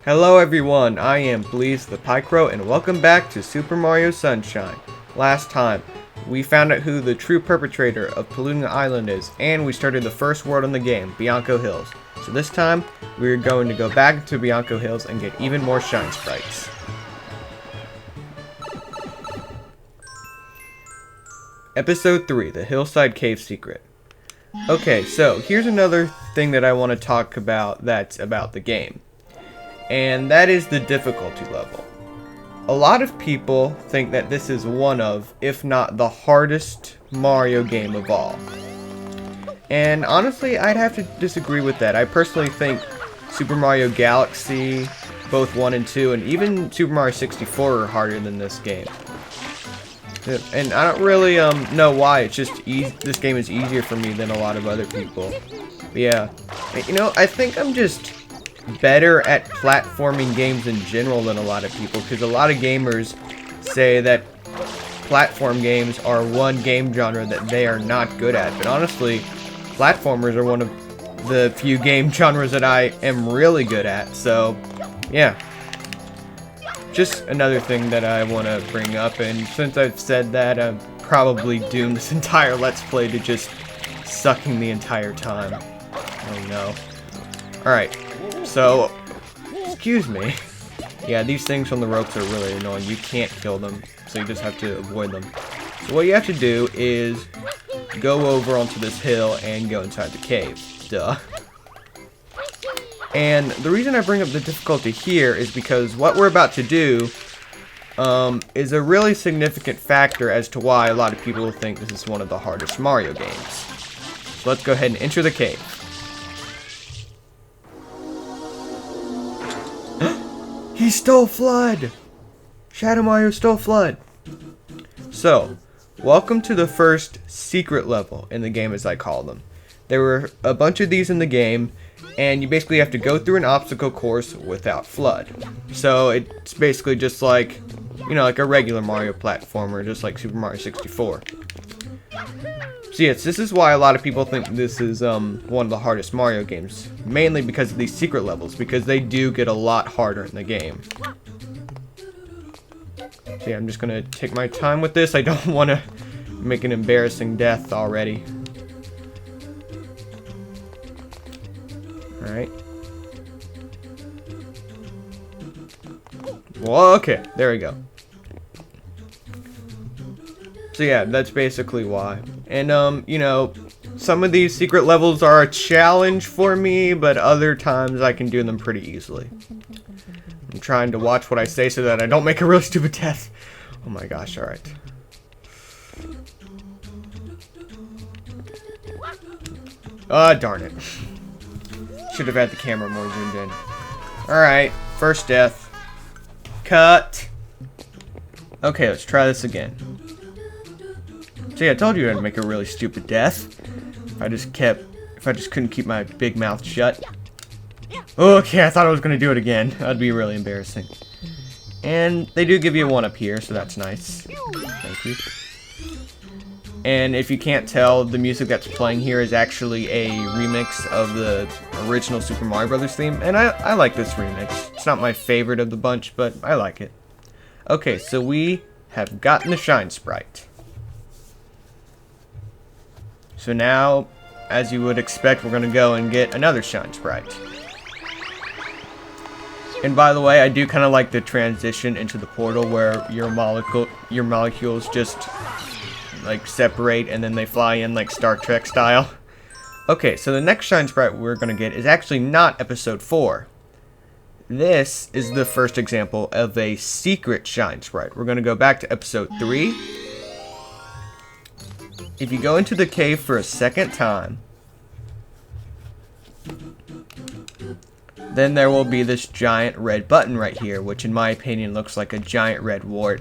Hello everyone, I am Bleez the Pycro and welcome back to Super Mario Sunshine. Last time, we found out who the true perpetrator of polluting the island is, and we started the first world in the game, Bianco Hills. So this time, we're going to go back to Bianco Hills and get even more shine sprites. Episode 3, the Hillside Cave Secret. Okay, so here's another thing that I want to talk about that's about the game. And that is the difficulty level. A lot of people think that this is one of, if not the hardest Mario game of all. And honestly, I'd have to disagree with that. I personally think Super Mario Galaxy, both 1 and 2, and even Super Mario 64 are harder than this game. And I don't really know why. It's just this game is easier for me than a lot of other people. But yeah, you know, I think I'm just better at platforming games in general than a lot of people, because a lot of gamers say that platform games are one game genre that they are not good at. But honestly, platformers are one of the few game genres that I am really good at. So yeah, just another thing that I want to bring up, and since I've said that, I'm probably doomed this entire Let's Play to just sucking the entire time. Oh no. Alright, so, excuse me. Yeah, these things on the ropes are really annoying. You can't kill them, so you just have to avoid them. So what you have to do is go over onto this hill and go inside the cave. Duh. And the reason I bring up the difficulty here is because what we're about to do is a really significant factor as to why a lot of people think this is one of the hardest Mario games. So let's go ahead and enter the cave. He stole F.L.U.D! Shadow Mario stole F.L.U.D! So, welcome to the first secret level in the game, as I call them. There were a bunch of these in the game, and you basically have to go through an obstacle course without F.L.U.D. So it's basically just like, you know, like a regular Mario platformer, just like Super Mario 64. So yes, this is why a lot of people think this is one of the hardest Mario games, mainly because of these secret levels, because they do get a lot harder in the game. So yeah, I'm just gonna take my time with this. I don't want to make an embarrassing death already. Alright. Well, okay, there we go. So yeah, that's basically why. And you know, some of these secret levels are a challenge for me, but other times I can do them pretty easily. I'm trying to watch what I say so that I don't make a really stupid death. Oh my gosh, alright. Darn it. Should have had the camera more zoomed in. Alright, first death. Cut. Okay, let's try this again. See, I told you I'd make a really stupid death. If I just couldn't keep my big mouth shut. Okay, I thought I was gonna do it again. That'd be really embarrassing. And they do give you a 1-up here, so that's nice. Thank you. And if you can't tell, the music that's playing here is actually a remix of the original Super Mario Bros. Theme, and I like this remix. It's not my favorite of the bunch, but I like it. Okay, so we have gotten the shine sprite. So now, as you would expect, we're going to go and get another shine sprite. And by the way, I do kind of like the transition into the portal where your molecules just like separate and then they fly in like Star Trek style. Okay, so the next shine sprite we're going to get is actually not episode 4. This is the first example of a secret shine sprite. We're going to go back to episode 3. If you go into the cave for a second time, then there will be this giant red button right here, which in my opinion looks like a giant red wart.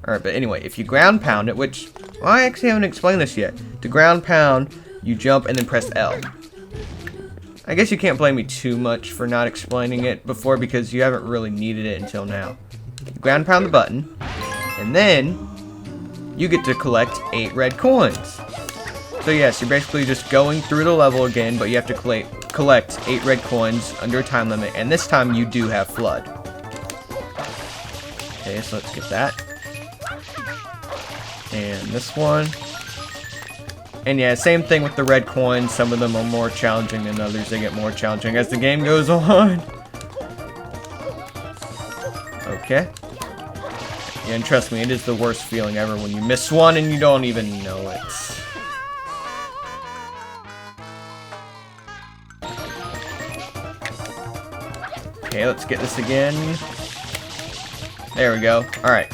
Alright, but anyway, if you ground pound it, which, well, I actually haven't explained this yet. To ground pound, you jump and then press L. I guess you can't blame me too much for not explaining it before, because you haven't really needed it until now. You ground pound the button, and then you get to collect 8 red coins. So yes, you're basically just going through the level again, but you have to collect 8 red coins under a time limit, and this time you do have F.L.U.D. Okay, so let's get that. And this one. And yeah, same thing with the red coins. Some of them are more challenging than others. They get more challenging as the game goes on. Okay. Yeah, and trust me, it is the worst feeling ever when you miss one and you don't even know it. Okay, let's get this again. There we go. Alright.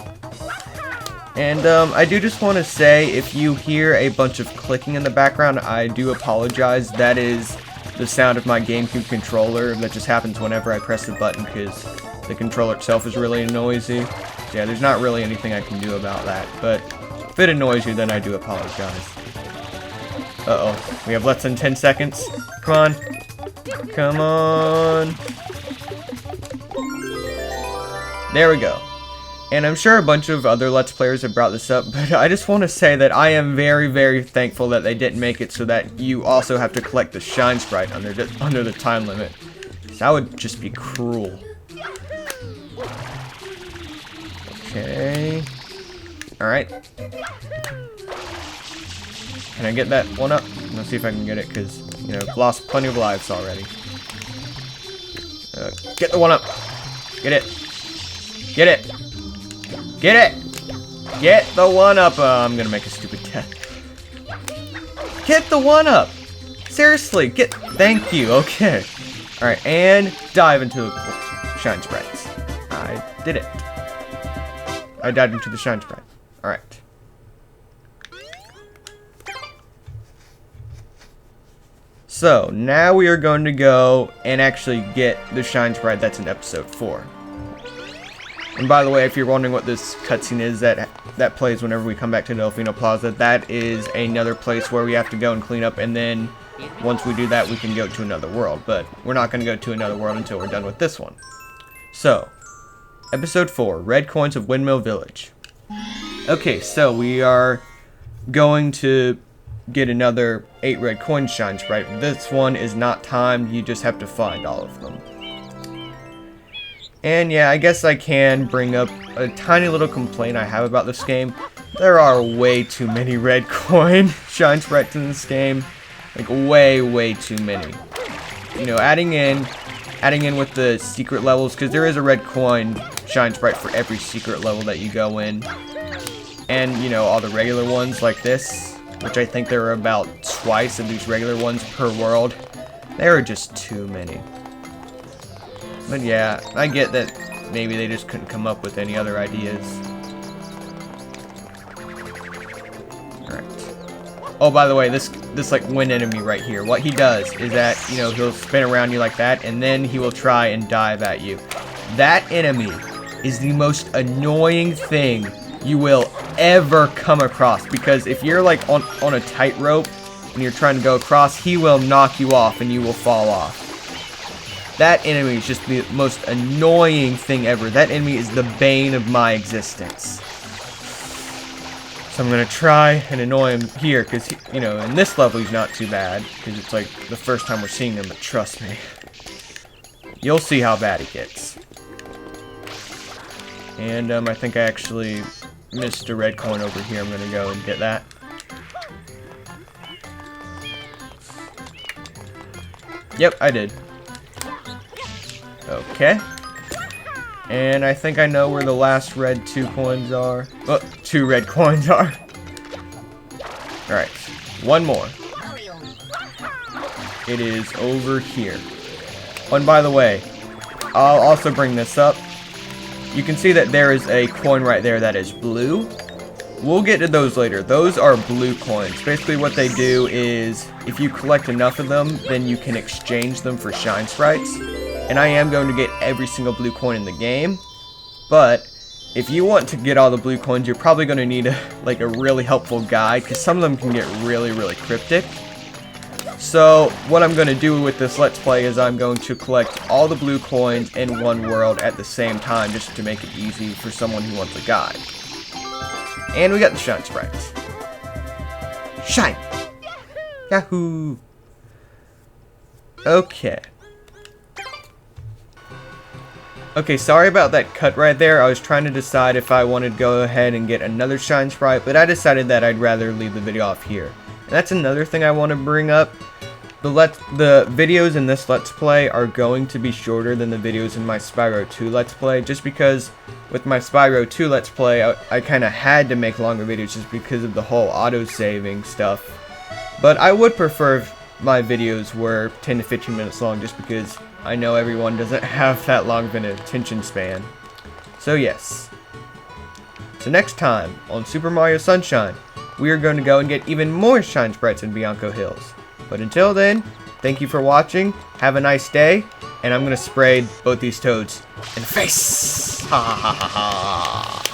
And I do just want to say, if you hear a bunch of clicking in the background, I do apologize. That is the sound of my GameCube controller. That just happens whenever I press the button because the controller itself is really noisy. So yeah, there's not really anything I can do about that. But if it annoys you, then I do apologize. Uh-oh. We have less than 10 seconds. Come on. Come on. There we go. And I'm sure a bunch of other Let's Players have brought this up, but I just want to say that I am very, very thankful that they didn't make it so that you also have to collect the Shine Sprite under the time limit. That would just be cruel. Okay. Alright. Can I get that one up? Let's see if I can get it, because, you know, I've lost plenty of lives already. Get the one up! Get it! Get it! Get it! Get the one up! I'm gonna make a stupid death. Get the one up! Seriously, get. Thank you. Okay. Alright, and dive into the Shine Sprites. I did it. I dived into the Shine Sprite. Alright. So, now we are going to go and actually get the Shine Sprite that's in episode 4. And by the way, if you're wondering what this cutscene is that plays whenever we come back to Delfino Plaza, that is another place where we have to go and clean up, and then once we do that, we can go to another world. But we're not going to go to another world until we're done with this one. So, episode 4, Red Coins of Windmill Village. Okay, so we are going to get another 8 red coin Shine Sprite. This one is not timed, you just have to find all of them. And yeah, I guess I can bring up a tiny little complaint I have about this game. There are way too many red coin Shine Sprites in this game. Like, way too many. You know, adding in with the secret levels, because there is a red coin Shine Sprite for every secret level that you go in. And, you know, all the regular ones like this, which I think there are about twice of these regular ones per world. There are just too many. But yeah, I get that maybe they just couldn't come up with any other ideas. Alright. Oh, by the way, this like wind enemy right here, what he does is that, you know, he'll spin around you like that, and then he will try and dive at you. That enemy is the most annoying thing you will ever come across, because if you're like on a tightrope and you're trying to go across, he will knock you off and you will fall off. That enemy is just the most annoying thing ever. That enemy is the bane of my existence. So I'm gonna try and annoy him here, because, you know, in this level he's not too bad, because it's like the first time we're seeing him, but trust me. You'll see how bad he gets. And I think I actually missed a red coin over here. I'm gonna go and get that. Yep, I did. Okay. And I think I know where the last red 2 coins are. Oh, 2 red coins are. Alright, one more. It is over here. Oh, and by the way, I'll also bring this up. You can see that there is a coin right there that is blue. We'll get to those later. Those are blue coins. Basically what they do is, if you collect enough of them, then you can exchange them for Shine Sprites. And I am going to get every single blue coin in the game. But if you want to get all the blue coins, you're probably going to need a really helpful guide, because some of them can get really cryptic. So what I'm going to do with this Let's Play is I'm going to collect all the blue coins in one world at the same time, just to make it easy for someone who wants a guide. And we got the Shine Sprites. Shine! Yahoo! Okay. Okay, sorry about that cut right there. I was trying to decide if I wanted to go ahead and get another Shine Sprite, but I decided that I'd rather leave the video off here. And that's another thing I want to bring up. The videos in this Let's Play are going to be shorter than the videos in my Spyro 2 Let's Play, just because with my Spyro 2 Let's Play, I kind of had to make longer videos just because of the whole auto-saving stuff. But I would prefer if my videos were 10 to 15 minutes long, just because I know everyone doesn't have that long of an attention span. So yes. So next time on Super Mario Sunshine, we are going to go and get even more Shine Sprites in Bianco Hills. But until then, thank you for watching, have a nice day, and I'm going to spray both these toads in the face! Ha ha ha ha ha!